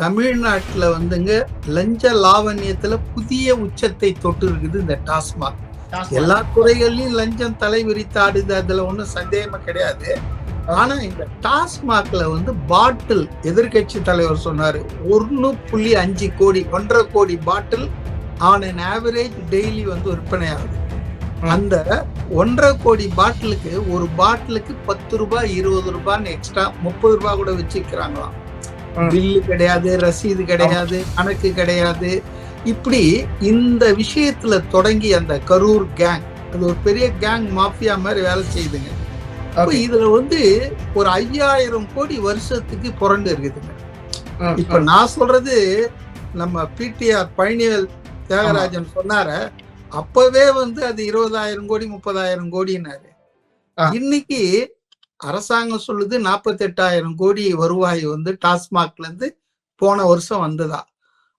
தமிழ்நாட்டுல வந்துங்க லஞ்ச லாவண்யத்துல புதிய உச்சத்தை தொட்டு இருக்குது இந்த டாஸ்மாக். எல்லா துறைகள்லயும் லஞ்சம் தலை விரித்தாடுது, அதுல ஒண்ணும் சந்தேகமா கிடையாது. ஆனா இந்த டாஸ்மாக்ல வந்து பாட்டில், எதிர்கட்சி தலைவர் சொன்னாரு 1.5 கோடி 1.5 கோடி பாட்டில் ஆன் அன் ஆவரேஜ் டெய்லி வந்து விற்பனை ஆகுது. அந்த 1.5 கோடி பாட்டிலுக்கு ஒரு பாட்டிலுக்கு 10 ரூபாய் 20 ரூபான்னு எக்ஸ்ட்ரா 30 ரூபாய் கூட வச்சுக்கிறாங்களாம். பில்லு கிடையாது, ரசீது கிடையாது, கணக்கு கிடையாது. இப்படி இந்த விஷயத்துல தொடங்கி அந்த கரூர் கேங், அது ஒரு பெரிய கேங் மாஃபியா மாதிரி வேலை செய்யுதுங்க. இதுல வந்து ஒரு 5000 கோடி வருஷத்துக்கு புரண்டு இருக்குதுங்க. இப்ப நான் சொல்றது நம்ம பிடிஆர் பழனிவேல் தியாகராஜன் சொன்னார, அப்பவே வந்து அது 20,000 கோடி 30,000 கோடினாரு. இன்னைக்கு அரசாங்கம் சொல்லுது 48,000 கோடி வருவாய் வந்து டாஸ்மாக்ல இருந்து போன வருஷம் வந்ததா.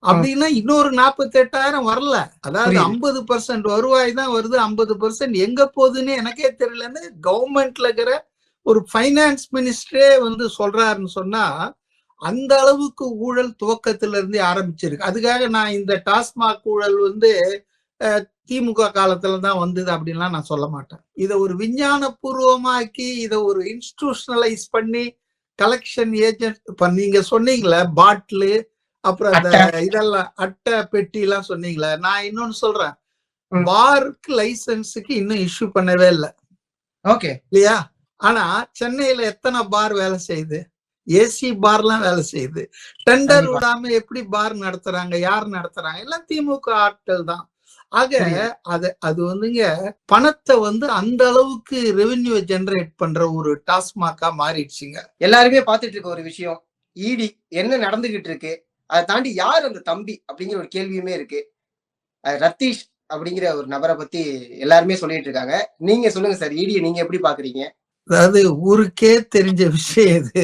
அப்படின்னா இன்னொரு 48,000 வரல. அதாவது 50% வருவாய் தான் வருது, 50% எங்க போகுதுன்னு எனக்கே தெரியலன்னு கவர்மெண்ட்ல இருக்கிற ஒரு ஃபைனான்ஸ் மினிஸ்டரே வந்து சொல்றாருன்னு சொன்னா, அந்த அளவுக்கு ஊழல் துவக்கத்துல இருந்தே ஆரம்பிச்சிருக்கு. அதுக்காக நான் இந்த டாஸ்மாக் ஊழல் வந்து திமுக காலத்துல தான் வந்தது அப்படின்லாம் நான் சொல்ல மாட்டேன். இதை ஒரு விஞ்ஞான பூர்வமாக்கி இதை ஒரு இன்ஸ்டிடியூஷனலைஸ் பண்ணி கலெக்ஷன் ஏஜென்ட், இப்ப நீங்க சொன்னீங்களே பாட்டிலு, அப்புறம் அந்த இதெல்லாம் அட்டை பெட்டி எல்லாம் சொன்னீங்களே, நான் இன்னொன்னு சொல்றேன், பாருக்கு லைசன்ஸுக்கு இன்னும் இஷ்யூ பண்ணவே இல்லை. ஓகே இல்லையா? ஆனா சென்னையில எத்தனை பார் வேலை செய்யுது? ஏசி பார்லாம் வேலை செய்யுது. டெண்டர் விடாம எப்படி பார் நடத்துறாங்க? யார் நடத்துறாங்க? எல்லாம் திமுக ஆட்கள் தான். ஆக அது வந்துங்க பணத்தை வந்து அந்த அளவுக்கு ரெவென்யூ ஜெனரேட் பண்ற ஒரு டாஸ்மாக்கா மாறிடுச்சுங்க. எல்லாருமே பார்த்துட்டு இருக்க ஒரு விஷயம், இடி என்ன நடந்துகிட்டு இருக்கு, அதை தாண்டி யார் அந்த தம்பி அப்படிங்கிற ஒரு கேள்வியுமே இருக்கு. ரத்தீஷ் அப்படிங்கிற ஒரு நபரை பத்தி எல்லாருமே சொல்லிட்டு இருக்காங்க. நீங்க சொல்லுங்க சார், இடியை நீங்க எப்படி பாக்குறீங்க? அதாவது ஊருக்கே தெரிஞ்ச விஷயம் இது.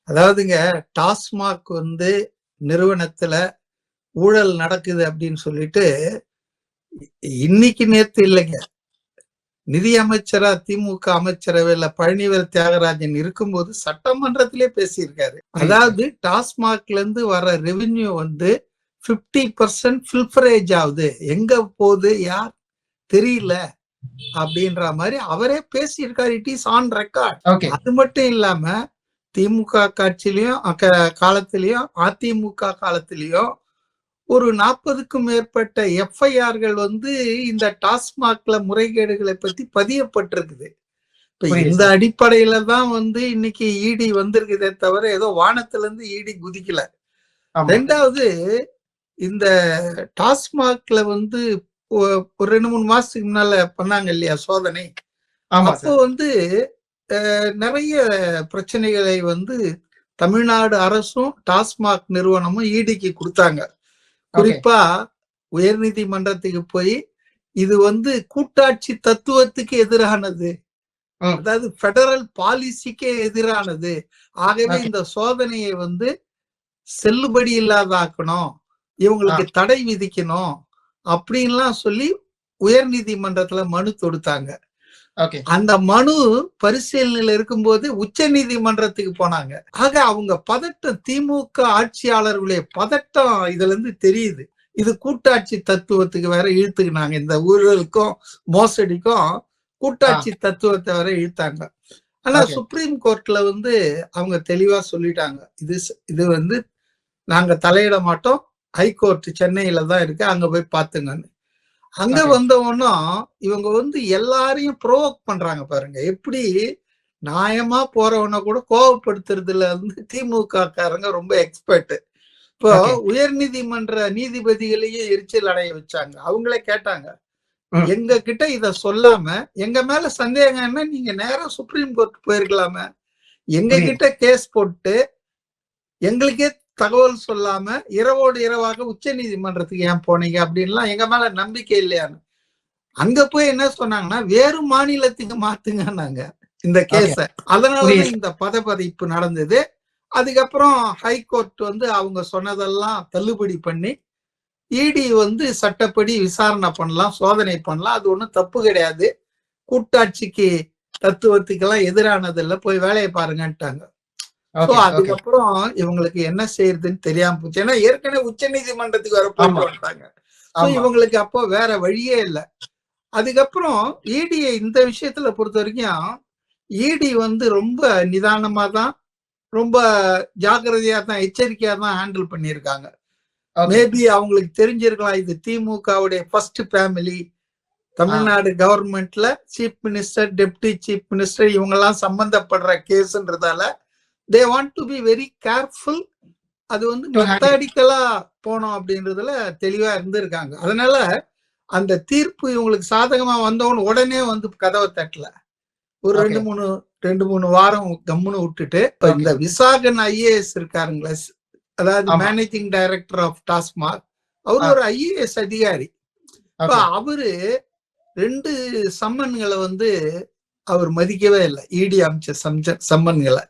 அதாவதுங்க டாஸ்மாக் வந்து நிறுவனத்துல ஊழல் நடக்குது அப்படின்னு சொல்லிட்டு இன்னைக்கு நேத்து இல்லைங்க, நிதி அமைச்சரா திமுக அமைச்சரவையில பழனிவேல் தியாகராஜன் இருக்கும்போது சட்டமன்றத்திலே பேசியிருக்காரு. அதாவது டாஸ்மாக்ல இருந்து வர ரெவென்யூ வந்து 50% ஃபில்ஃபரேஜ் ஆகுது, எங்க போகுது யார் தெரியல அப்படின்ற மாதிரி அவரே பேசியிருக்காரு. It is on record. அது மட்டும் இல்லாம திமுக காட்சியிலயும் காலத்திலயும் அதிமுக காலத்திலயும் ஒரு 40க்கும் மேற்பட்ட எஃப்ஐஆர்கள் வந்து இந்த டாஸ்மாக்ல முறைகேடுகளை பத்தி பதியப்பட்டிருக்குது. இப்ப இந்த அடிப்படையில தான் வந்து இன்னைக்கு இடி வந்திருக்குதே தவிர ஏதோ வானத்துல இருந்து இடி குதிக்கல. ரெண்டாவது, இந்த டாஸ்மாக்ல வந்து ஒரு 2-3 மாசத்துக்கு முன்னால பண்ணாங்க இல்லையா சோதனை, அப்போ வந்து நிறைய பிரச்சனைகளை வந்து தமிழ்நாடு அரசும் டாஸ்மாக் நிறுவனமும் இடிக்கு கொடுத்தாங்க. குறிப்பா உயர் நீதிமன்றத்துக்கு போய் இது வந்து கூட்டாட்சி தத்துவத்துக்கு எதிரானது, அதாவது பெடரல் பாலிசிக்கே எதிரானது, ஆகவே இந்த சோதனையை வந்து செல்லுபடி இல்லாதாக்கணும், இவங்களுக்கு தடை விதிக்கணும் அப்படின்லாம் சொல்லி உயர் நீதிமன்றத்துல மனு தொடுத்தாங்க. அந்த மனு பரிசீலனையில இருக்கும்போது உச்ச நீதிமன்றத்துக்கு போனாங்க. ஆக அவங்க பதட்டம், திமுக ஆட்சியாளர்களுடைய பதட்டம் இதுல இருந்து தெரியுது. இது கூட்டாட்சி தத்துவத்துக்கு வேற இழுத்துக்கினாங்க. இந்த ஊழலுக்கும் மோசடிக்கும் கூட்டாட்சி தத்துவத்தை வேற இழுத்தாங்க. ஆனா சுப்ரீம் கோர்ட்ல வந்து அவங்க தெளிவா சொல்லிட்டாங்க, இது வந்து நாங்க தலையிட மாட்டோம், ஹைகோர்ட் சென்னையில தான் இருக்கு, அங்க போய் பாத்துங்கன்னு. அங்க வந்தவனும் இவங்க வந்து எல்லாரையும் ப்ரோவோக் பண்றாங்க பாருங்க. எப்படி நியாயமா போறவன கூட கோபப்படுத்துறதுல வந்து திமுக காரங்க ரொம்ப எக்ஸ்பர்ட். இப்போ உயர் நீதிமன்ற நீதிபதிகளையும் எரிச்சல் அடைய வச்சாங்க. அவங்களே கேட்டாங்க, எங்க கிட்ட இத சொல்லாம எங்க மேல சந்தேகம்னா நீங்க நேரா சுப்ரீம் கோர்ட் போயிருக்கலாமே, எங்க கிட்ட கேஸ் போட்டு எங்களுக்கே தகவல் சொல்லாம இரவோடு இரவாக உச்ச நீதிமன்றத்துக்கு ஏன் போனீங்க அப்படின்லாம் எங்க மேல நம்பிக்கை இல்லையான்னு. அங்க போய் என்ன சொன்னாங்கன்னா, வேறு மாநிலத்துக்கு மாத்துங்கன்னாங்க இந்த கேஸ. அதனாலதான் இந்த பதப்பதிப்பு நடந்தது. அதுக்கப்புறம் ஹைகோர்ட் வந்து அவங்க சொன்னதெல்லாம் தள்ளுபடி பண்ணி இடி வந்து சட்டப்படி விசாரணை பண்ணலாம், சோதனை பண்ணலாம், அது ஒண்ணும் தப்பு கிடையாது, கூட்டாட்சிக்கு தத்துவத்துக்கெல்லாம் எதிரானதில்ல, போய் வேலையை பாருங்கன்ட்டாங்க. So okay, okay. அதுக்கப்புறம் இவங்களுக்கு என்ன செய்யறதுன்னு தெரியாம போச்சு. ஏன்னா ஏற்கனவே உச்ச நீதிமன்றத்துக்கு வர போயிட்டு ஆமா, வந்துட்டாங்க. சோ ஆமா. இவங்களுக்கு அப்போ வேற வழியே இல்ல. அதுக்கப்புறம் இடியை இந்த விஷயத்துல பொறுத்த வரைக்கும் இடி வந்து ரொம்ப நிதானமா தான், ரொம்ப ஜாக்கிரதையா தான், எச்சரிக்கையா தான் ஹேண்டில் பண்ணியிருக்காங்க. ஓகே. மேபி அவங்களுக்கு தெரிஞ்சிருக்கலாம் இது திமுகவுடைய ஃபர்ஸ்ட் ஃபேமிலி. ஆ. தமிழ்நாடு கவர்மெண்ட்ல chief minister, deputy chief minister இவங்கெல்லாம் சம்பந்தப்படுற கேஸ்ன்றதால they want to be very careful. அது வந்து டு ஹேண்டில். மெத்தடிக்கலா போனோம் அப்படின்றதுல தெளிவா இருந்திருக்காங்க. அதனால அந்த தீர்ப்பு இவங்களுக்கு சாதகமா வந்தவொன்னு உடனே வந்து கதவை தட்டல. ஒரு ஓகே, 2, 3 வாரம் கம்முன்னு விட்டுட்டு, இப்ப ஓகே. இந்த விசாகன் ஐஏஎஸ் இருக்காருங்களே, அதாவது ஆமா. மேனேஜிங் டைரக்டர் ஆஃப் டாஸ்மாக், அவரு ஆ. ஒரு ஐஏஎஸ் அதிகாரி. இப்ப ஓகே. அவரு 2 சம்மன்களை வந்து அவர் மதிக்கவே இல்லை. இடி அமைச்ச சம்மன்களை.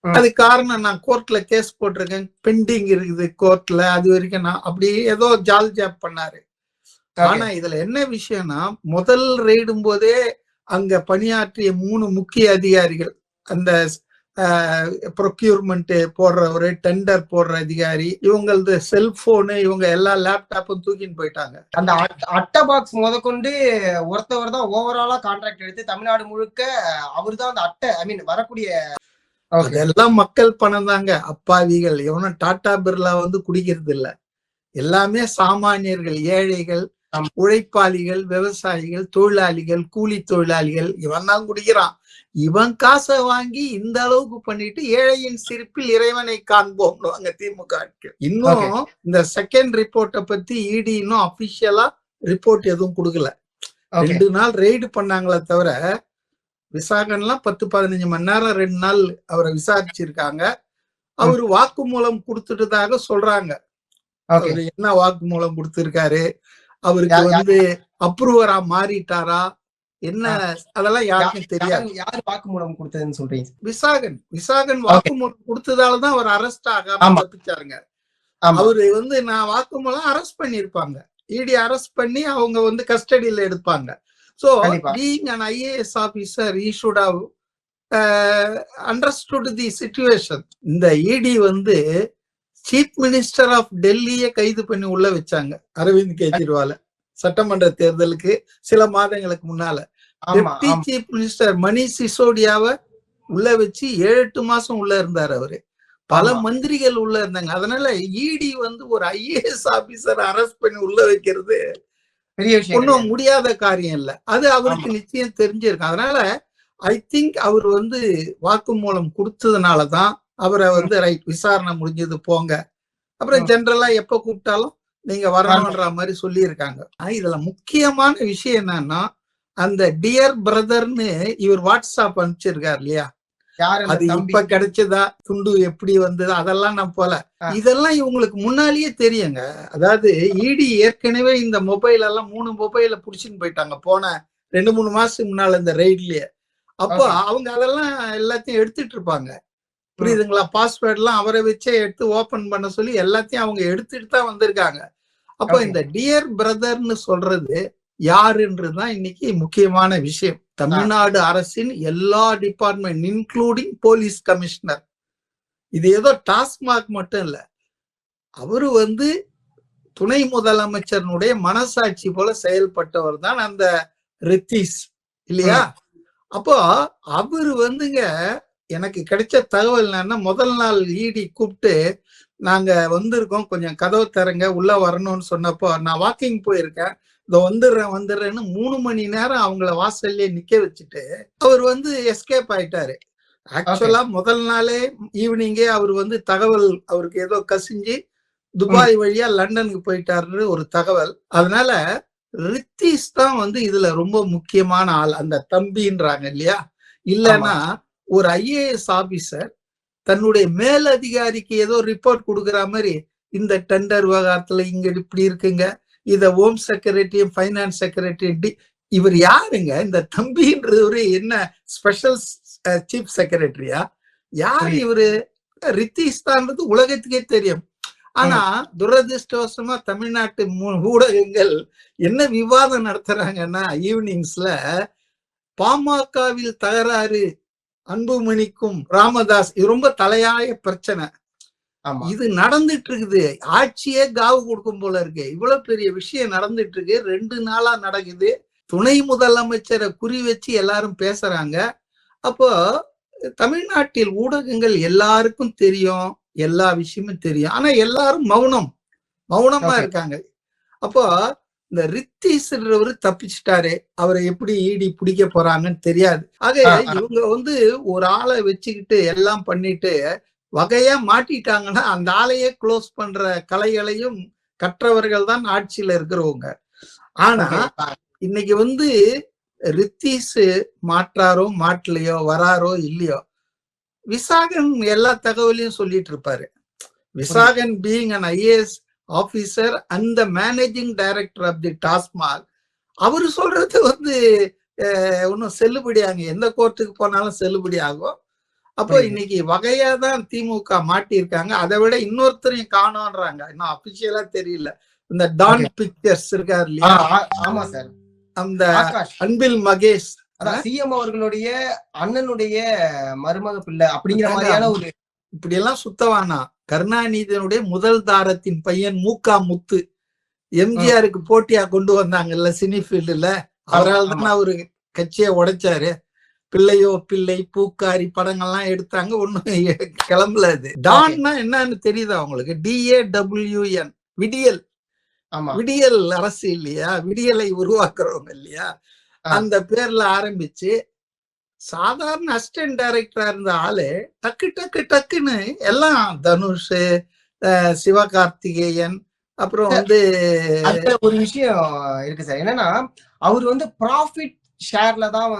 ம். அது காரணம் நான் கோர்ட்ல கேஸ் போட்டிருக்கேன், பெண்டிங் இருக்குது கோர்ட்ல, அது வரைக்கும் நான் அப்படி ஏதோ ஜால் ஜாப் பண்ணாரு. ஓகே. ஆனா இதுல என்ன விஷயம்னா, முதல் ரெய்டும் போதே அங்க பணியாற்றிய 3 முக்கிய அதிகாரிகள், அந்த ப்ரொக்யூர்மெண்ட் போடுறவரு, டெண்டர் போடுற அதிகாரி, இவங்களது செல்போனு, இவங்க எல்லா லேப்டாப்பும் தூக்கின்னு போயிட்டாங்க. அந்த அட்டை பாக்ஸ் முதற்கொண்டு ஒருத்தவர் தான் ஓவராலா கான்ட்ராக்ட் எடுத்து தமிழ்நாடு முழுக்க அவர்தான் அந்த அட்டை ஐ மீன் வரக்கூடிய. ஓகே. அதெல்லாம் மக்கள் பணம் தாங்க, அப்பாவிகள். எவனும் டாடா பிர்லா வந்து குடிக்கிறது இல்ல. எல்லாமே சாமானியர்கள், ஏழைகள், ஆமா. உழைப்பாளிகள், விவசாயிகள், தொழிலாளிகள், கூலி தொழிலாளிகள், இவன் தான் குடிக்கிறான். இவன் காசை வாங்கி இந்த அளவுக்கு பண்ணிட்டு ஏழையின் சிரிப்பில் இறைவனை காண்போம் திமுக ஆட்கள். ஓகே. இன்னும் இந்த செகண்ட் ரிப்போர்ட்டை பத்தி இடி இன்னும் அபிஷியலா ரிப்போர்ட் எதுவும் கொடுக்கல. ஓகே. 2 நாள் ரெய்டு பண்ணாங்களே தவிர, விசாகன்லாம் 10-15 மணி நேரம் 2 நாள் அவரை விசாரிச்சிருக்காங்க. ம். அவரு வாக்குமூலம் கொடுத்துட்டதாக சொல்றாங்க. ஓகே. அவரு என்ன வாக்குமூலம் கொடுத்திருக்காரு, அவருக்கு யார் யார் வந்து அப்ரூவரா மாறிட்டாரா என்ன, ஆ. அதெல்லாம் யா யாருக்கும் தெரியாது. யார் வாக்குமூலம் குடுத்ததுன்னு சொல்றீங்க? விசாகன் ஓகே. வாக்குமூலம் கொடுத்ததாலதான் அவர் அரெஸ்ட் ஆகாம ஆமா, தப்பிச்சாருங்க. ஆமா. அவரு வந்து நான் வாக்குமூலம் அரெஸ்ட் பண்ணிருப்பாங்க. இடி அரெஸ்ட் பண்ணி அவங்க வந்து கஸ்டடியில எடுப்பாங்க. சோ கண்டிப்பா. Being an IAS officer he should have understood the situation. இந்த இடி வந்து சீஃப் மினிஸ்டர் ஆஃப் டெல்லியை கைது பண்ணி உள்ள வச்சாங்க, அரவிந்த் கெஜ்ரிவால, சட்டமன்ற தேர்தலுக்கு சில மாதங்களுக்கு முன்னால. ஆமா, டெப்டி ஆமா. சீஃப் மினிஸ்டர் மணிஷ் சிசோடியாவை உள்ள வச்சு 7-8 மாசம் உள்ள இருந்தார் அவரு. பல ஆமா. மந்திரிகள் உள்ள இருந்தாங்க. அதனால இடி வந்து ஒரு IAS ஆபீசர் அரெஸ்ட் பண்ணி உள்ள வைக்கிறது பெரிய விஷயம் ஒன்றும் கிடையாது. முடியாத காரியம் இல்ல. அது ஆமா. அவருக்கு நிச்சயம் தெரிஞ்சிருக்கும். அதனால ஐ திங்க் அவர் வந்து வாக்குமூலம் கொடுத்ததுனாலதான் அவரை ம். வந்து ரைட் விசாரணை முடிஞ்சது போங்க, அப்புறம் ம். ஜெனரலா எப்ப கூப்பிட்டாலும் நீங்க வரணும். வரணும்ன்ற மாதிரி சொல்லி இருக்காங்க. இதுல முக்கியமான விஷயம் என்னன்னா, அந்த டியர் பிரதர்னு இவர் வாட்ஸ்அப் அனுப்பிச்சிருக்காரு இல்லையா, யார் அந்த அது தம்பி? இப்ப கிடைச்சதா, துண்டு எப்படி வந்தது, அதெல்லாம் நான் போல. ஆ. இதெல்லாம் இவங்களுக்கு முன்னாலேயே தெரியுங்க. அதாவது இடி ஏற்கனவே இந்த மொபைல் எல்லாம் 3 மொபைல புடிச்சுன்னு போயிட்டாங்க போன 2-3 மாசத்துக்கு முன்னால இந்த ரெய்ட்லயே. அப்போ ஓகே. அவங்க அதெல்லாம் எல்லாத்தையும் எடுத்துட்டு இருப்பாங்க. ம். புரியுதுங்களா? பாஸ்வேர்ட் எல்லாம் அவரை வச்சே எடுத்து ஓபன் பண்ண சொல்லி எல்லாத்தையும் அவங்க எடுத்துட்டு தான் வந்திருக்காங்க. அப்போ ஓகே. இந்த டியர் பிரதர்னு சொல்றது யாருன்றதுதான் இன்னைக்கு முக்கியமான விஷயம். ஆ. தமிழ்நாடு அரசின் எல்லா டிபார்ட்மெண்ட் இன்க்ளூடிங் போலீஸ் கமிஷனர். இது ஏதோ டாஸ்மாக் மட்டும் இல்ல. அவரு வந்து துணை முதலமைச்சருடைய மனசாட்சி போல செயல்பட்டவர் தான் அந்த ரித்தீஷ் இல்லையா? ம். அப்போ அவரு வந்துங்க, எனக்கு கிடைச்ச தகவல் என்னன்னா, முதல் நாள் இடி கூப்பிட்டு நாங்க வந்திருக்கோம், கொஞ்சம் கதவு திறங்க, உள்ள வரணும்னு சொன்னப்போ நான் வாக்கிங் போயிருக்கேன், இதோ வந்துடுறேன்னு 3 மணி நேரம் அவங்கள வாசல்லே நிக்க வச்சுட்டு அவர் வந்து எஸ்கேப் ஆயிட்டாரு. ஓகே. ஆக்சுவலா முதல் நாளே ஈவினிங்கே அவர் வந்து தகவல் அவருக்கு ஏதோ கசிஞ்சு ம். துபாய் வழியா லண்டனுக்கு போயிட்டாருன்னு ஒரு தகவல். அதனால ரித்தீஷ் தான் வந்து இதுல ரொம்ப முக்கியமான ஆள். அந்த தம்பின்றாங்க இல்லையா? ஆமா. இல்லன்னா ஒரு ஐஏஎஸ் ஆபீசர் தன்னுடைய மேல் அதிகாரிக்கு ஏதோ ரிப்போர்ட் கொடுக்குற மாதிரி, இந்த டெண்டர் விவகாரத்துல இங்க இப்படி இருக்குங்க, இத ஹோம் செக்ரட்டரியும் ஃபைனான்ஸ் செக்ரட்டரி இவர் யாருங்க? இந்த தம்பின்றவரு என்ன ஸ்பெஷல் சீஃப் செக்ரட்டரியா? யார் புரியுது. இவரு? ரித்தீஷ் தான்றது உலகத்துக்கே தெரியும். ஆனா ம். துரதிர்ஷ்டவசமா தமிழ்நாட்டு ஊடகங்கள் என்ன விவாதம் நடத்துறாங்கன்னா ஈவினிங்ஸ்ல, பாமகவில் தகராறு அன்புமணிக்கும் ராமதாஸ் இது ரொம்ப தலையாய பிரச்சனை. இது நடந்துட்டு இருக்குது. ஆட்சியே காவு கொடுக்கும் போல இருக்கு. இவ்வளவு பெரிய விஷயம் நடந்துட்டு இருக்கு. 2 நாளா நடக்குது. துணை முதலமைச்சரை குறி வச்சு எல்லாரும் பேசுறாங்க. அப்போ தமிழ்நாட்டில் ஊடகங்கள் எல்லாருக்கும் தெரியும், எல்லா விஷயமும் தெரியும். ஆனா எல்லாரும் மௌனமா இருக்காங்க. அப்போ இந்த ரித்தீஷ்ன்றவரு தப்பிச்சிட்டாரு. அவரை எப்படி ஈடி பிடிக்க போறாங்கன்னு தெரியாது. ஆக இவங்க ஒரு ஆளை வச்சுக்கிட்டு எல்லாம் பண்ணிட்டு வகையா மாட்டிட்டாங்கன்னா அந்த ஆளையே க்ளோஸ் பண்ற கலைகளையும் கற்றவர்கள் தான் ஆட்சியில இருக்கிறவங்க. ஆனா இன்னைக்கு ரித்தீஷ் மாற்றாரோ மாட்டலையோ வராரோ இல்லையோ, விசாகன் எல்லா தகவலையும் சொல்லிட்டு இருப்பாரு. Visakan being an IAS officer and the managing director of the TASMAC, அவரு சொல்றது ஒன்னும் செல்லுபடியாங்க. எந்த கோர்ட்டுக்கு போனாலும் செல்லுபடி ஆகும். அப்போ இன்னைக்கு வகையா தான் திமுக மாட்டிருக்காங்க. அதை விட இன்னொருத்தரையும் காணோன்றாங்க. இன்னும் அபிஷியலா தெரியல. இந்த டான் பிக்சர்ஸ் இருக்காரு இல்லையா, அந்த அன்பில் மகேஷ், சிஎம் அவர்களுடைய அண்ணனுடைய மருமக பிள்ளை அப்படிங்கிற மாதிரியான ஒரு இப்படி எல்லாம் சுத்தவானா. கருணாநிதியினுடைய முதல் தாரத்தின் பையன் மூக்கா முத்து எம்ஜிஆருக்கு போட்டியா கொண்டு வந்தாங்கல்ல சினி ஃபீல்டுல, அவரால் தான் அவரு கட்சியை உடைச்சாரு. பிள்ளையோ பிள்ளை, பூக்காரி படங்கள்லாம் எடுத்தாங்க. ஒண்ணும் கிளம்பல. அது டான்னா என்னன்னு தெரியுதா உங்களுக்கு? DAWN, விடியல். விடியல் அரசு இல்லையா, விடியலை உருவாக்குறவங்க இல்லையா, அந்த பேர்ல ஆரம்பிச்சு சாதாரண அசிஸ்டன்ட் டைரக்டரா இருந்த ஆளு டக்குன்னு எல்லாம் தனுஷ், சிவகார்த்திகேயன், அப்புறம் ஒரு விஷயம் இருக்கு சார். என்னன்னா அவர் ப்ராஃபிட் ஷேர்ல தான்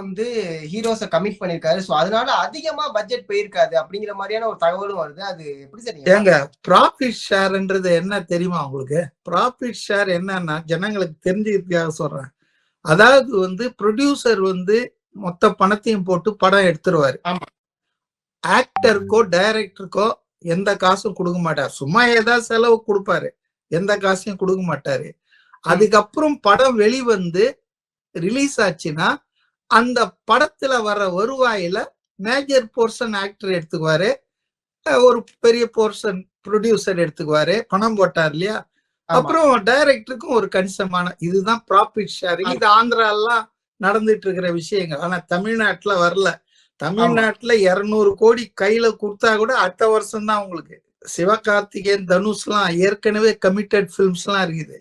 ஹீரோஸ கமிட் பண்ணிருக்காரு. சோ அதனால அதிகமா பட்ஜெட் போயிருக்காது அப்படிங்கிற மாதிரியான ஒரு தகவலும் வருது. அது எப்படி சார்? ஏங்க ப்ராஃபிட் ஷேர்ன்றது என்ன தெரியுமா உங்களுக்கு? ப்ராஃபிட் ஷேர் என்னன்னா ஜனங்களுக்கு தெரிஞ்சுக்கிறதுக்காக சொல்றேன். அதாவது ப்ரொடியூசர் மொத்த பணத்தையும் போட்டு படம் எடுத்துருவாரு. ஆக்டருக்கோ டைரக்டருக்கோ எந்த காசும் கொடுக்க மாட்டார். சும்மா ஏதாவது செலவு கொடுப்பாரு, எந்த காசையும் கொடுக்க மாட்டாரு. அதுக்கப்புறம் படம் வெளிவந்து ரிலீஸ் ஆச்சுன்னா அந்த படத்துல வர்ற வருவாயில மேஜர் போர்ஷன் ஆக்டர் எடுத்துக்குவாரு, ஒரு பெரிய போர்ஷன் ப்ரொடியூசர் எடுத்துக்குவாரு, பணம் போட்டார் இல்லையா. அப்புறம் டைரக்டருக்கும் ஒரு கணிசமான இதுதான் ப்ராஃபிட் ஷேரிங். இது ஆந்திராலாம் நடந்துட்டு இருக்கிற விஷயங்கள். ஆனா தமிழ்நாட்டுல வரல. தமிழ்நாட்டுல 200 கோடி கையில கொடுத்தா கூட அடுத்த வருஷம் தான் உங்களுக்கு. சிவகார்த்திகேயன், தனுஷ் எல்லாம் ஏற்கனவே கமிட்டட் பிலிம்ஸ் எல்லாம் இருக்குது.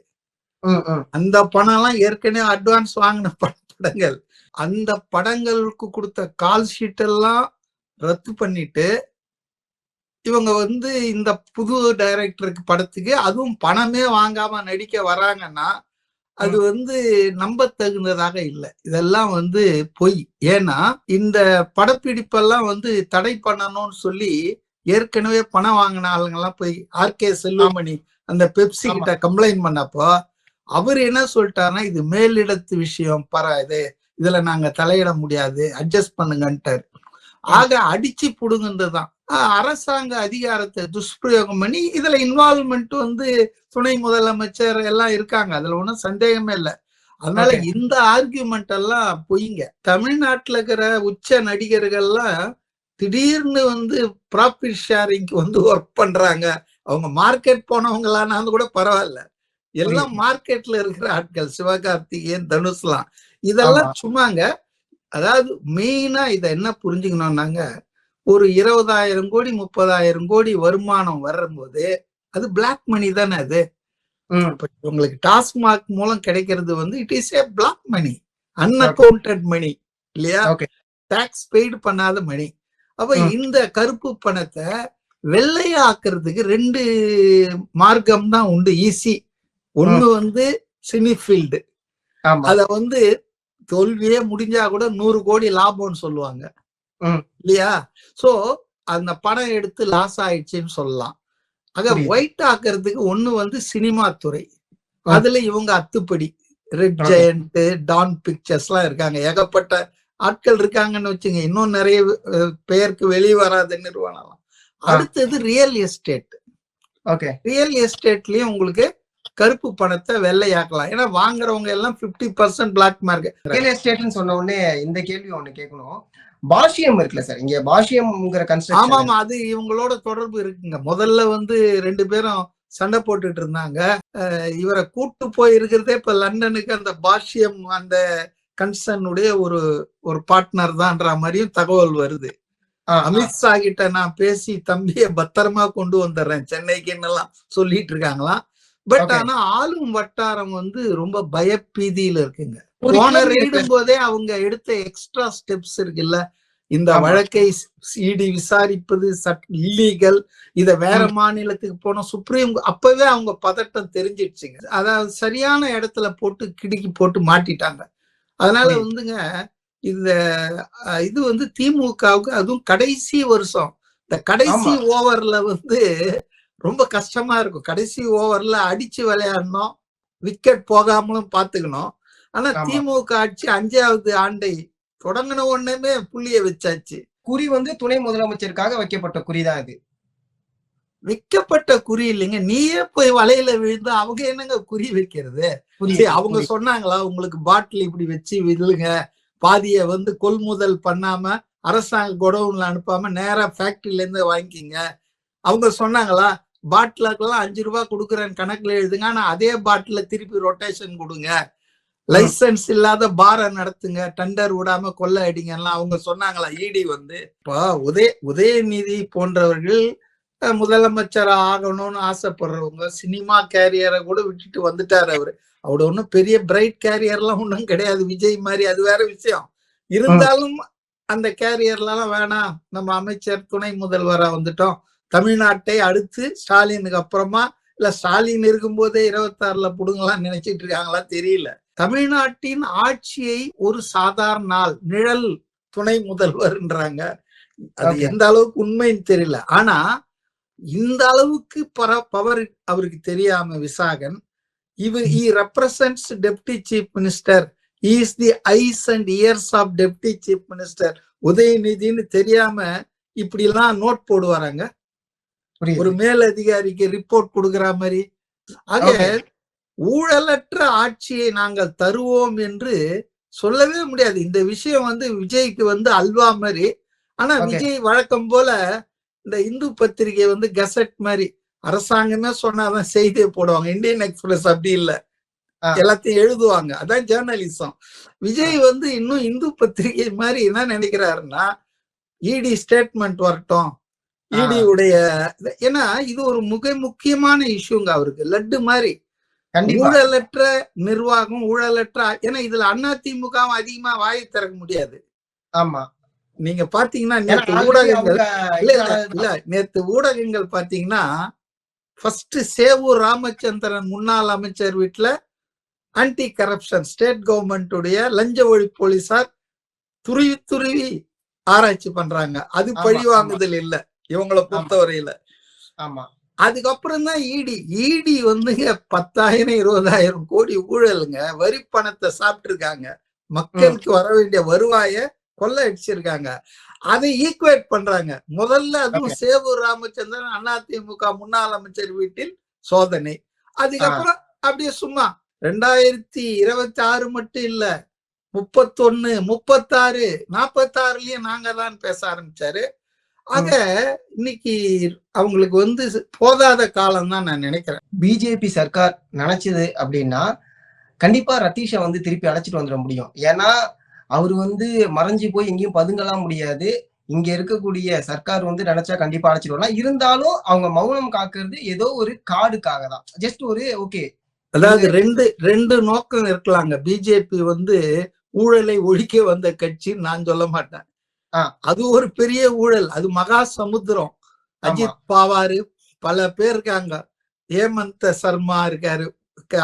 அந்த பணம் எல்லாம் ஏற்கனவே அட்வான்ஸ் வாங்கின படங்கள். அந்த படங்களுக்கு கொடுத்த கால் ஷீட் எல்லாம் ரத்து பண்ணிட்டு இவங்க இந்த புது டைரக்டருக்கு படத்துக்கு அதுவும் பணமே வாங்காம நடிக்க வராங்கன்னா அது நம்ப தகுந்ததாக இல்லை. இதெல்லாம் பொய். ஏன்னா இந்த படப்பிடிப்பெல்லாம் தடை பண்ணணும்னு சொல்லி ஏற்கனவே பணம் வாங்கின ஆளுங்கெல்லாம் போய் RK செல்வமணி அந்த பெப்சி கிட்ட கம்ப்ளைண்ட் பண்ணப்போ அவர் என்ன சொல்லிட்டாருன்னா, இது மேலிடத்து விஷயம், இதுல நாங்க தலையிட முடியாது, அட்ஜஸ்ட் பண்ணுங்கன்ட்டாரு. ஆக அடிச்சு புடுங்கன்றதுதான். அரசாங்க அதிகாரத்தை துஷ்பிரயோகம் பண்ணி இதுல இன்வால்வ்மெண்ட் துணை முதலமைச்சர் எல்லாம் இருக்காங்க. அதுல ஒன்றும் சந்தேகமே இல்லை. அதனால இந்த ஆர்கியூமெண்ட் எல்லாம் பொய்ங்க. தமிழ்நாட்டுல இருக்கிற உச்ச நடிகர்கள்லாம் திடீர்னு ப்ராஃபிட் ஷேரிங்க்கு ஒர்க் பண்றாங்க. அவங்க மார்க்கெட் போனவங்களானா கூட பரவாயில்ல. எல்லாம் மார்க்கெட்ல இருக்கிற ஆட்கள். சிவகார்த்திகேயன், தனுஷ்லாம் இதெல்லாம் சும்மாங்க. அதாவது மெயினா இத என்ன புரிஞ்சுக்கணும்னாங்க, ஒரு 20,000 கோடி 30,000 கோடி வருமானம் வரும்போது அது பிளாக் மணி தானே. அது உங்களுக்கு டாஸ்மாக் மூலம் கிடைக்கிறது it is a black money, unaccounted money இல்லையா, டாக்ஸ் பெய்டு பண்ணாத மணி. அப்ப இந்த கருப்பு பணத்தை வெள்ளையாக்குறதுக்கு 2 மார்க்கம் தான் உண்டு, ஈஸி. ஒண்ணு சினி ஃபீல்டு. அத தோல்வியே முடிஞ்சா கூட 100 கோடி லாபம்னு சொல்லுவாங்க இல்லையா. சோ அந்த படம் எடுத்து லாஸ் ஆயிடுச்சுன்னு சொல்லலாம். ஆக ஒயிட் ஆக்குறதுக்கு ஒண்ணு சினிமா துறை. அதுல இவங்க அத்துப்படி ரெட் ஜெயண்ட், டான் பிக்சர்ஸ் எல்லாம் இருக்காங்க. ஏகப்பட்ட ஆட்கள் இருக்காங்கன்னு வச்சுங்க. இன்னும் நிறைய பெயருக்கு வெளியே வராத நிறுவனம். அடுத்தது ரியல் எஸ்டேட். ரியல் எஸ்டேட்லயும் உங்களுக்கு கருப்பு பணத்தை வெள்ளையாக்கலாம். ஏன்னா வாங்குறவங்க எல்லாம் 50% பிளாக் மார்க்கெட். ரியல் எஸ்டேட்னு சொன்ன உடனே இந்த கேள்வி ஒண்ணு கேட்கணும். பாஷ்யம் இருக்குல்ல சார், இங்க பாஷ்யம்ங்கிற ஆமா கன்ஸ்ட்ரக்ஷன் ஆமா அது இவங்களோட தொடர்பு இருக்குங்க. முதல்ல வந்து 2 பேரும் சண்டை போட்டுட்டு இருந்தாங்க. இவரை கூட்டு போய் இருக்கிறதே இப்ப லண்டனுக்கு அந்த பாஷ்யம் அந்த கன்சர்னுடைய ஒரு பார்ட்னர் தான்ன்ற மாதிரியும் தகவல் வருது. அமித்ஷா கிட்ட நான் பேசி தம்பிய பத்திரமா கொண்டு வந்துடுறேன் சென்னைக்குன்னு எல்லாம் சொல்லிட்டு இருக்காங்களாம். பட் ஆனா ஆளும் வட்டாரம் வந்து ரொம்ப பயப்பீதியில இருக்குங்க. போன ரெய்டும் போதே அவங்க எடுத்த எக்ஸ்ட்ரா ஸ்டெப்ஸ் இருக்குல்ல, இந்த வழக்கை சிடி விசாரிப்பது இல்லீகல், இத வேற மாநிலத்துக்கு போன சுப்ரீம் அப்பவே அவங்க பதட்டம் தெரிஞ்சிடுச்சுங்க. அதாவது சரியான இடத்துல போட்டு கிடுக்கி போட்டு மாட்டிட்டாங்க. அதனால வந்துங்க இந்த இது வந்து திமுகவுக்கு அதுவும் கடைசி வருஷம் இந்த கடைசி ஓவர்ல வந்து ரொம்ப கஷ்டமா இருக்கும். கடைசி ஓவர்ல அடிச்சு விளையாடணும், விக்கெட் போகாமலும் பாத்துக்கணும். ஆனா திமுக ஆட்சி 5வது ஆண்டை தொடங்கின உடனே புள்ளிய வச்சாச்சு. குறி வந்து துணை முதலமைச்சருக்காக வைக்கப்பட்ட குறிதான் இது. வைக்கப்பட்ட குறி இல்லைங்க, நீயே போய் வலையில விழுந்து அவங்க என்னங்க குறி வைக்கிறது? அவங்க சொன்னாங்களா உங்களுக்கு பாட்டில் இப்படி வச்சு விழுங்க, பாதிய வந்து கொள்முதல் பண்ணாம அரசாங்க குடவுன்ல அனுப்பாம நேரா ஃபேக்டரியில இருந்து வாங்கிக்கிங்க, அவங்க சொன்னாங்களா? பாட்டிலுக்கெல்லாம் 5 ரூபாய் கொடுக்குறேன்னு கணக்குல எழுதுங்க, ஆனா அதே பாட்டில திருப்பி ரொட்டேஷன் கொடுங்க, லைசன்ஸ் இல்லாத பார நடத்துங்க, டெண்டர் விடாம கொள்ளை அடிங்கலாம் அவங்க சொன்னாங்களா? இடி வந்து இப்போ உதயநிதி போன்றவர்கள் முதலமைச்சர் ஆகணும்னு ஆசைப்படுறவங்க சினிமா கேரியரை கூட விட்டுட்டு வந்துட்டாரு. அவரு ஒன்னும் பெரிய பிரைட் கேரியர் எல்லாம் ஒன்றும் கிடையாது விஜய் மாதிரி, அது வேற விஷயம். இருந்தாலும் அந்த கேரியர்லாம் வேணாம், நம்ம அமைச்சர் துணை முதல்வரா வந்துட்டோம், தமிழ்நாட்டை அடுத்து ஸ்டாலினுக்கு அப்புறமா இல்ல ஸ்டாலின் இருக்கும் போதே 26ல புடுங்கலாம் நினைச்சிட்டு இருக்காங்களா தெரியல. தமிழ்நாட்டின் ஆட்சியை ஒரு சாதாரண நாள் நிழல் துணை முதல்வர்ன்றாங்க. அது எந்த அளவுக்கு உண்மைன்னு தெரியல. ஆனா இந்த அளவுக்கு பவர் அவருக்கு தெரியாம Visakan, he represents deputy chief minister, he is the eyes and ears of deputy chief minister. உதயநிதினு தெரியாம இப்படி எல்லாம் நோட் போடுவாராங்க ஒரு மேல் அதிகாரிக்கு ரிப்போர்ட் கொடுக்கிற மாதிரி. ஆக ஊழலற்ற ஆட்சியை நாங்கள் தருவோம் என்று சொல்லவே முடியாது. இந்த விஷயம் வந்து விஜய்க்கு வந்து அல்வா மாதிரி. ஆனா விஜய் வழக்கம் போல இந்த இந்து பத்திரிகை வந்து கசட் மாதிரி அரசாங்கமே சொன்னாதான் செய்தியை போடுவாங்க. இந்தியன் எக்ஸ்பிரஸ் அப்படி இல்ல, எல்லாத்தையும் எழுதுவாங்க. அதான் ஜேர்னலிசம். விஜய் வந்து இன்னும் இந்து பத்திரிகை மாதிரி என்ன நினைக்கிறாருன்னா, இடி ஸ்டேட்மெண்ட் வரட்டும், இடி உடைய, ஏன்னா இது ஒரு முக்கியமான இஷ்யூங்க அவருக்கு. லட்டு மாதிரி ஊழலற்ற நிர்வாகம், ஊழலற்ற, ஏன்னா இதுல அதிமுக அதிகமா வாயை திறக்க முடியாது. ஆமா, நீங்க பாத்தீங்கன்னா நேற்று ஊடகங்கள் நேற்று ஊடகங்கள் பாத்தீங்கன்னா ஃபர்ஸ்ட் சேவூர் ராமச்சந்திரன் முன்னாள் அமைச்சர் வீட்டுல ஆன்டி கரப்ஷன் ஸ்டேட் கவர்மெண்ட் உடைய லஞ்ச ஒழிப்பு போலீசார் துருவி ஆராய்ச்சி பண்றாங்க. அது பழி வாங்குதல் இல்ல இவங்களை பொறுத்தவரையில. ஆமா, அதுக்கப்புறம் தான் இடி வந்து 10,000 20,000 கோடி ஊழலுங்க. வரி பணத்தை சாப்பிட்டு இருக்காங்க, மக்களுக்கு வர வேண்டிய வருவாய கொள்ளை அடிச்சிருக்காங்க. அதை ஈக்குவேட் பண்றாங்க. முதல்ல அதுவும் சேவூர் ராமச்சந்திரன் அதிமுக முன்னாள் அமைச்சர் வீட்டில் சோதனை. அதுக்கப்புறம் அப்படியே சும்மா 2026 மட்டும் இல்ல, 31 36 46லயும் நாங்க தான் பேச ஆரம்பிச்சாரு. ஆக இன்னைக்கு அவங்களுக்கு வந்து போதாத காலம் தான் நான் நினைக்கிறேன். பிஜேபி சர்க்கார் நினைச்சது அப்படின்னா கண்டிப்பா ரத்தீஷ வந்து திருப்பி அழைச்சிட்டு வந்துட முடியும். ஏன்னா அவரு வந்து மறைஞ்சு போய் எங்கேயும் பதுங்கலாம் முடியாது. இங்க இருக்கக்கூடிய சர்க்கார் வந்து நினைச்சா கண்டிப்பா அழைச்சிட்டு வரலாம். இருந்தாலும் அவங்க மௌனம் காக்குறது ஏதோ ஒரு கார்டுக்காக தான். ஜஸ்ட் ஒரு ஓகே, அதாவது ரெண்டு நோக்கம் இருக்கலாங்க. பிஜேபி வந்து ஊழலை ஒழிக்க வந்த கட்சி நான் சொல்ல மாட்டேன். அது ஒரு பெரிய ஊழல், அது மகா சமுத்திரம். அஜித் பவார் பல பேர் இருக்காங்க, ஹேமந்த் சர்மா இருக்காரு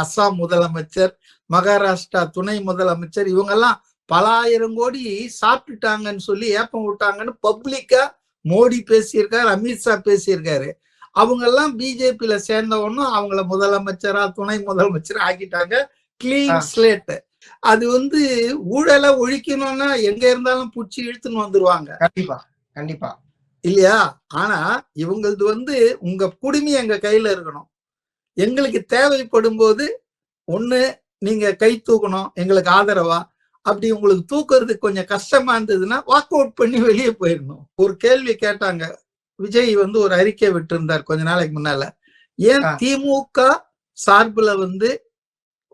அஸ்ஸாம் முதலமைச்சர், மகாராஷ்டிரா துணை முதலமைச்சர், இவங்க எல்லாம் பல ஆயிரம் கோடி சாப்பிட்டுட்டாங்கன்னு சொல்லி ஏப்பம் விட்டாங்கன்னு பப்ளிக்கா மோடி பேசியிருக்காரு, அமித்ஷா பேசியிருக்காரு. அவங்க எல்லாம் பிஜேபியில சேர்ந்த ஒன்னும் அவங்கள முதலமைச்சரா துணை முதலமைச்சரா ஆக்கிட்டாங்க. Clean slate. அது வந்து ஊழலை ஒழிக்கணும்னா எங்க இருந்தாலும் புடிச்சு இழுத்துன்னு வந்துருவாங்க. கண்டிப்பா கண்டிப்பா இல்லையா? ஆனா இவங்களது வந்து உங்க குடுமி எங்க கையில இருக்கணும். எங்களுக்கு தேவைப்படும் போது ஒண்ணு நீங்க கை தூக்கணும் எங்களுக்கு ஆதரவா, அப்படி உங்களுக்கு தூக்குறதுக்கு கொஞ்சம் கஷ்டமா இருந்ததுன்னா வாக் அவுட் பண்ணி வெளியே போயிடணும். ஒரு கேள்வி கேட்டாங்க, விஜய் வந்து ஒரு அறிக்கை விட்டு இருந்தார் கொஞ்ச நாளைக்கு முன்னால, ஏன் திமுக சார்புல வந்து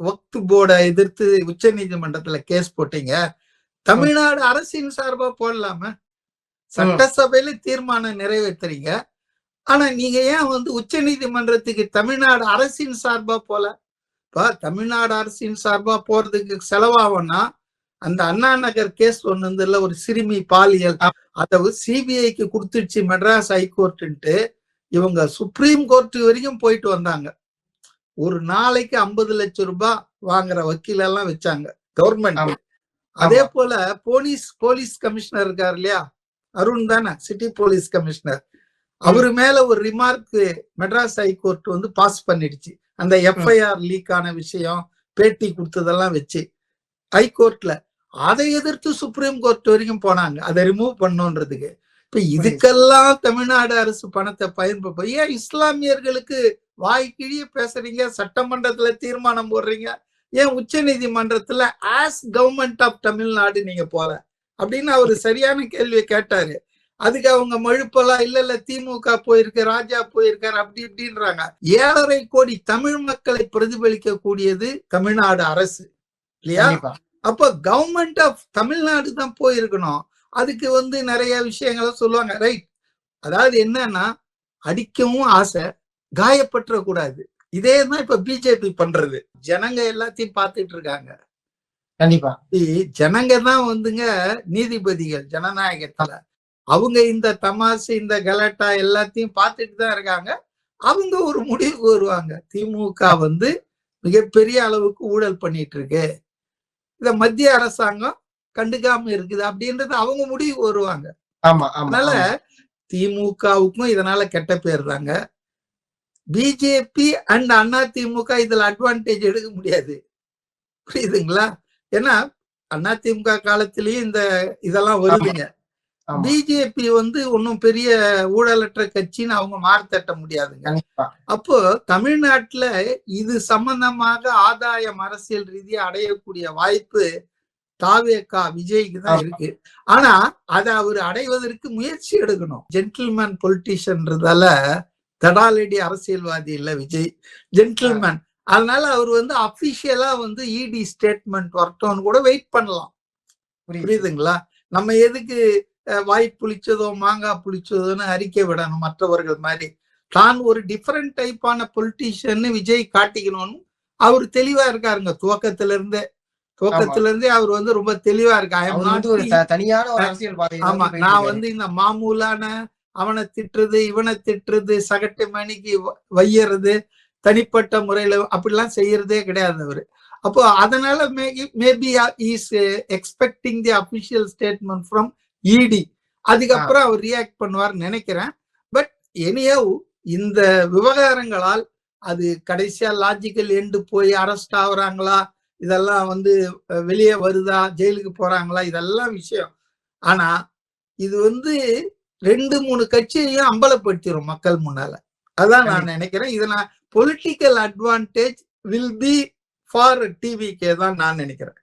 வக்ஃப் போர்டை எதிர்த்து உச்ச நீதிமன்றத்துல கேஸ் போட்டீங்க, தமிழ்நாடு அரசின் சார்பா போடலாம, சட்டசபையில தீர்மானம் நிறைவேற்றுறீங்க, ஆனா நீங்க ஏன் வந்து உச்ச நீதிமன்றத்துக்கு தமிழ்நாடு அரசின் சார்பா போல? இப்ப தமிழ்நாடு அரசின் சார்பா போறதுக்கு செலவாகும்னா, அந்த அண்ணா நகர் கேஸ் ஒண்ணு இல்ல, ஒரு சிறுமி பாலியல், அதாவது சிபிஐக்கு கொடுத்துச்சு மெட்ராஸ் ஹைகோர்ட்ன்ட்டு இவங்க சுப்ரீம் கோர்ட் வரைக்கும் போயிட்டு வந்தாங்க. ஒரு நாளைக்கு 50 லட்சம் ரூபாய் வாங்குற வக்கீல் எல்லாம் வச்சாங்க கவர்மெண்ட். அதே போல போலீஸ் கமிஷனர் இருக்காரு இல்லையா, அருண் தானே சிட்டி போலீஸ் கமிஷனர், அவரு மேல ஒரு ரிமார்க் மெட்ராஸ் ஹைகோர்ட் வந்து பாஸ் பண்ணிடுச்சு. அந்த எஃப்ஐஆர் லீக் ஆன விஷயம், பேட்டி கொடுத்ததெல்லாம் வச்சு ஹைகோர்ட்ல அதை எதிர்த்து சுப்ரீம் கோர்ட் வரைக்கும் போனாங்க, அதை ரிமூவ் பண்ணோன்றதுக்கு. இப்ப இதுக்கெல்லாம் தமிழ்நாடு அரசு பணத்தை பயன்படுத்த, ஏன் இஸ்லாமியர்களுக்கு வாய்க்கிழிய பேசுறீங்க, சட்டமன்றத்துல தீர்மானம் போடுறீங்க, ஏன் உச்ச நீதிமன்றத்துல ஆஸ் கவர்மெண்ட் ஆஃப் தமிழ்நாடு நீங்க போல அப்படின்னு அவரு சரியான கேள்வியை கேட்டாரு. அதுக்கு அவங்க மழுப்பெல்லாம் இல்ல திமுக போயிருக்கு, ராஜா போயிருக்காரு அப்படி இப்படின்றாங்க. 7.5 கோடி தமிழ் மக்களை பிரதிபலிக்க கூடியது தமிழ்நாடு அரசு இல்லையா? அப்ப கவர்மெண்ட் ஆஃப் தமிழ்நாடு தான் போயிருக்கணும். அதுக்கு வந்து நிறைய விஷயங்களை சொல்லுவாங்க, ரைட். அதாவது என்னன்னா, அடிக்கவும் ஆசை, காயப்பற்ற கூடாது. இதே தான் இப்ப பிஜேபி பண்றது. ஜனங்க எல்லாத்தையும் பார்த்துட்டு இருக்காங்க. கண்டிப்பா ஜனங்க தான் வந்துங்க நீதிபதிகள் ஜனநாயகத்துல. அவங்க இந்த தமாசு, இந்த கலாட்டா எல்லாத்தையும் பார்த்துட்டு தான் இருக்காங்க. அவங்க ஒரு முடிவுக்கு வருவாங்க, திமுக வந்து மிகப்பெரிய அளவுக்கு ஊழல் பண்ணிட்டு இருக்கு, இத மத்திய அரசாங்கம் கண்டுக்காம இருக்குது அப்படின்றது அவங்க முடிவுக்கு வருவாங்க. அதனால திமுகவுக்கும் இதனால கெட்ட பேர் தாங்க. பிஜேபி அண்ட் அண்ணா திமுக இதுல அட்வான்டேஜ் எடுக்க முடியாது, புரியுதுங்களா? ஏன்னா அண்ணா திமுக காலத்திலயும் இந்த இதெல்லாம் வருதுங்க. பிஜேபி வந்து ஒன்னும் பெரிய ஊழலற்ற கட்சின்னு அவங்க மார்த்தட்ட முடியாதுங்க. அப்போ தமிழ்நாட்டுல இது சம்பந்தமாக ஆதாயம் அரசியல் ரீதியா அடையக்கூடிய வாய்ப்பு தாவேகா விஜய்க்கு தான் இருக்கு. ஆனா அதை அவர் அடைவதற்கு முயற்சி எடுக்கணும். ஜென்டில்மேன் பொலிட்டிஷியன்றதால தடாலடி அரசியல்வாதி இல்ல விஜய், ஜென்டில்மேன். அதனால அவர் வந்து அபிஷியலா வந்து இடி ஸ்டேட்மெண்ட் வரட்டும்னு கூட வெயிட் பண்ணலாம், புரியுதுங்களா? நம்ம எதுக்கு வாய் புளிச்சதோ மாங்காய் புளிச்சதோன்னு அறிக்கை விடணும் மற்றவர்கள் மாதிரி. தான் ஒரு டிஃபரெண்ட் டைப்பான பொலிட்டிஷியன் விஜய் காட்டிக்கணும்னு அவர் தெளிவா இருக்காருங்க. துவக்கத்துல இருந்தே அவர் வந்து ரொம்ப தெளிவா இருக்காரு. ஆமா, நான் வந்து இந்த மாமூலான அவனை திட்டுறது இவனை திட்டுறது சகட்டு மணிக்கு வையறது தனிப்பட்ட முறையில அப்படிலாம் செய்யறதே கிடையாது அவரு. அப்போ அதனால maybe is expecting the official statement from இடி. அதுக்கப்புறம் அவர் ரியாக்ட் பண்ணுவார் நினைக்கிறேன். பட் எனியோ இந்த விவகாரங்களால் அது கடைசியா லாஜிக்கல் எண்டு போய் அரெஸ்ட் ஆகுறாங்களா, இதெல்லாம் வந்து வெளியே வருதா, ஜெயிலுக்கு போறாங்களா, இதெல்லாம் விஷயம். ஆனா இது வந்து 2-3 கட்சியையும் அம்பலப்படுத்திடும் மக்கள் முன்னால. அதான் நான் நினைக்கிறேன். இதனால் political advantage will be for TVK தான் நான் நினைக்கிறேன்.